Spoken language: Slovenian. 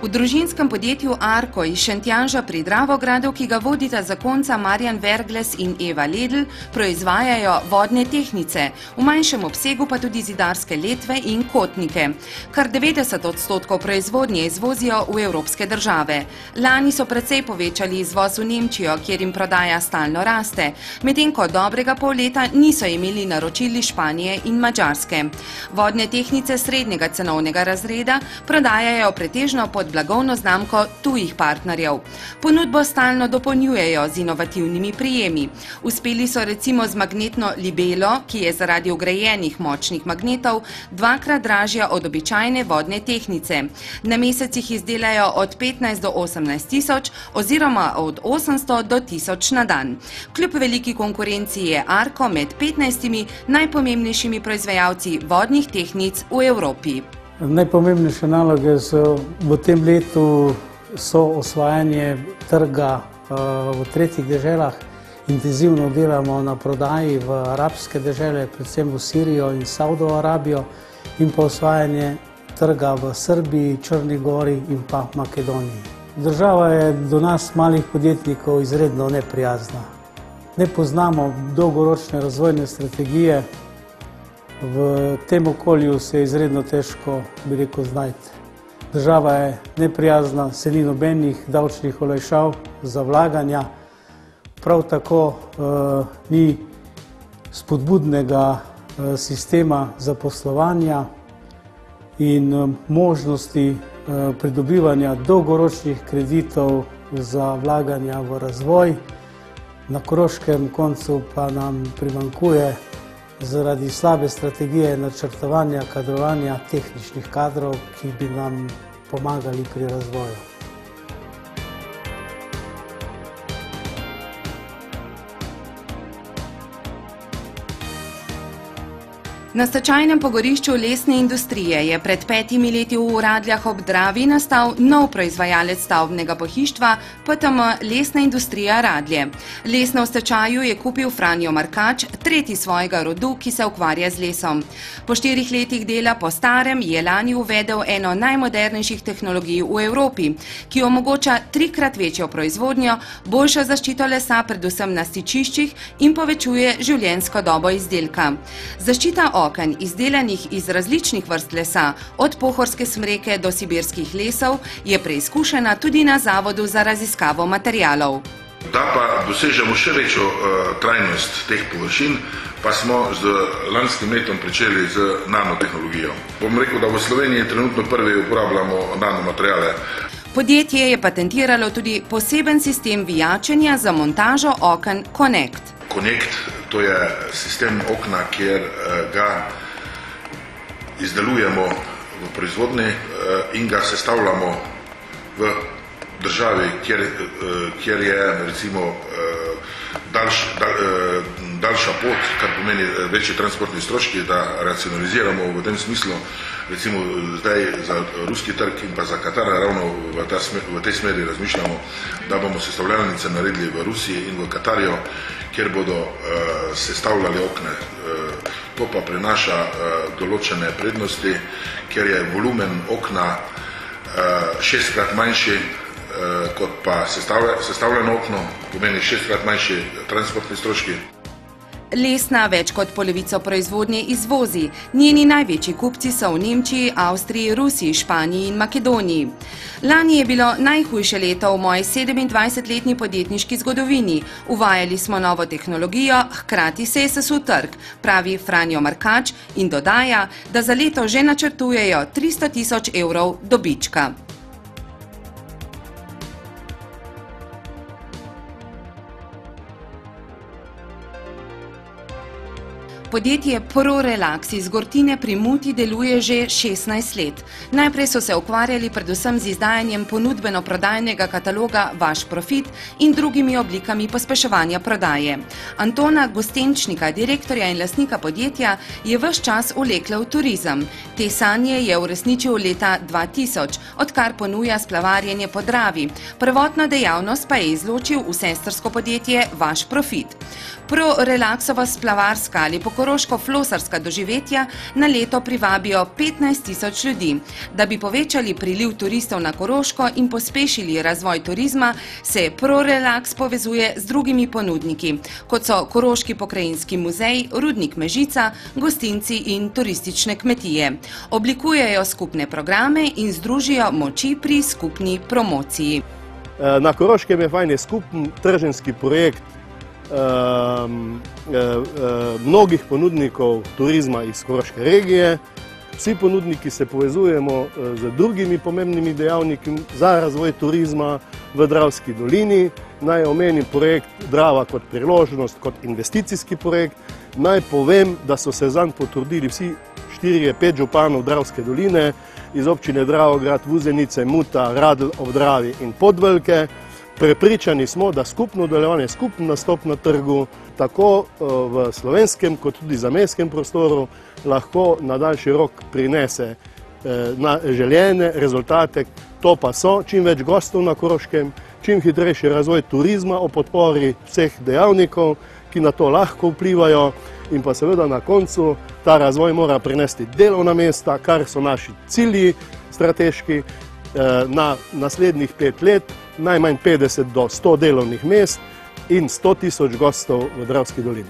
V družinskem podjetju Arko iz Šentjanža pri Dravogradu, ki ga vodita zakonca Marjan Vergles in Eva Ledl, proizvajajo vodne tehnice, v manjšem obsegu pa tudi zidarske letve in kotnike. Kar 90% proizvodnje izvozijo v evropske države. Lani so precej povečali izvoz v Nemčijo, kjer jim prodaja stalno raste, medtem ko dobrega pol leta niso imeli naročili Španije in Madžarske. Vodne tehnice srednjega cenovnega razreda prodajajo pretežno pod blagovno znamko tujih partnerjev. Ponudbo stalno dopolnjujejo z inovativnimi prijemi. Uspeli so recimo z magnetno libelo, ki je zaradi vgrajenih močnih magnetov dvakrat dražja od običajne vodne tehnice. Na mesec jih izdelajo od 15 do 18 tisoč oziroma od 800 do 1000 na dan. Kljub veliki konkurenci je Arko med 15 najpomembnejšimi proizvajalci vodnih tehnic v Evropi. Najpomembnejše naloge v tem letu so osvajanje trga v tretjih deželah. Intenzivno delamo na prodaji v arabske dežele, predvsem v Sirijo in Saudo Arabijo, in pa osvajanje trga v Srbiji, Črni gori in pa Makedoniji. Država je do nas, malih podjetnikov, izredno neprijazna. Ne poznamo dolgoročne razvojne strategije. V tem okolju se je izredno težko, bi rekel, znajti. Država je neprijazna, se ni nobenih davčnih olajšav za vlaganja, prav tako ni spodbudnega sistema zaposlovanja in možnosti pridobivanja dolgoročnih kreditov za vlaganja v razvoj. Na Koroškem koncu pa nam primanjkuje zaradi slabe strategije načrtovanja kadrovanja tehničnih kadrov, ki bi nam pomagali pri razvoju. Na stečajnem pogorišču lesne industrije je pred 5 leti v Radljah ob Dravi nastal nov proizvajalec stavbnega pohištva PTM Lesna industrija Radlje. Lesno v stečaju je kupil Franjo Markač, tretji svojega rodu, ki se ukvarja z lesom. Po 4 letih dela po starem je lani uvedel eno najmodernejših tehnologij v Evropi, ki omogoča 3-krat večjo proizvodnjo, boljšo zaščito lesa predvsem na stičiščih in povečuje življenjsko dobo izdelka. Zaščita oken, izdelanih iz različnih vrst lesa, od pohorske smreke do sibirskih lesov, je preizkušena tudi na Zavodu za raziskavo materialov. Da pa dosežemo še večjo trajnost teh površin, pa smo z lanskim letom pričeli z nanotehnologijo. Bom rekel, da v Sloveniji trenutno prvi uporabljamo nanomateriale. Podjetje je patentiralo tudi poseben sistem vijačenja za montažo oken Connect. Connect, to je sistem okna, kjer ga izdelujemo v proizvodnji in ga sestavljamo v državi, kjer je recimo daljša pot, kar pomeni večji transportni stroški, da racionaliziramo v tem smislu. Recimo zdaj za ruski trg in pa za Katar ravno v tej smeri razmišljamo, da bomo sestavljalnice naredili v Rusiji in v Katarju, kjer bodo sestavljali okne. To pa prinaša določene prednosti, ker je volumen okna 6-krat manjši kot pa sestavljeno okno, pomeni 6-krat manjši transportni stroški. Lesna več kot polovico proizvodnje izvozi. Njeni največji kupci so v Nemčiji, Avstriji, Rusiji, Španiji in Makedoniji. Lani je bilo najhujše leto v moji 27-letni podjetniški zgodovini. Uvajali smo novo tehnologijo, hkrati se je sesul trg, pravi Franjo Markač in dodaja, da za leto že načrtujejo 300 000 evrov dobička. Podjetje ProRelax iz Gortine pri Muti deluje že 16 let. Najprej so se ukvarjali predvsem z izdajanjem ponudbeno-prodajnega kataloga Vaš profit in drugimi oblikami pospeševanja prodaje. Antona Gostenčnika, direktorja in lastnika podjetja, je ves čas vlekla v turizem. Te sanje je uresničil leta 2000, odkar ponuja splavarjenje po Dravi. Prvotno dejavnost pa je izločil v sestrsko podjetje Vaš profit. ProRelaxova splavarska ali koroško-flosarska doživetja na leto privabijo 15.000 ljudi. Da bi povečali priliv turistov na Koroško in pospešili razvoj turizma, se ProRelax povezuje z drugimi ponudniki, kot so Koroški pokrajinski muzej, Rudnik Mežica, gostinci in turistične kmetije. Oblikujejo skupne programe in združijo moči pri skupni promociji. Na Koroškem je fajn skupen trženjski projekt mnogih ponudnikov turizma iz Koroške regije. Vsi ponudniki se povezujemo z drugimi pomembnimi dejavniki za razvoj turizma v Dravski dolini. Naj omenim projekt Drava kot priložnost, kot investicijski projekt. Naj povem, da so se zanj potrudili vsi 4-5 županov Dravske doline iz občine Dravograd, Vuzenice, Muta, Radl ob Dravi in Podvelke. Prepričani smo, da skupno delovanje, skupen nastop na trgu, tako v slovenskem kot tudi zamejskem prostoru, lahko na daljši rok prinese željene rezultate. To pa so čim več gostov na Koroškem, čim hitrejši razvoj turizma o podpori vseh dejavnikov, ki na to lahko vplivajo, in pa seveda na koncu ta razvoj mora prinesti delovna mesta, kar so naši cilji strateški na naslednjih 5 let, najmanj 50 do 100 delovnih mest in 100.000 gostov v Dravski dolini.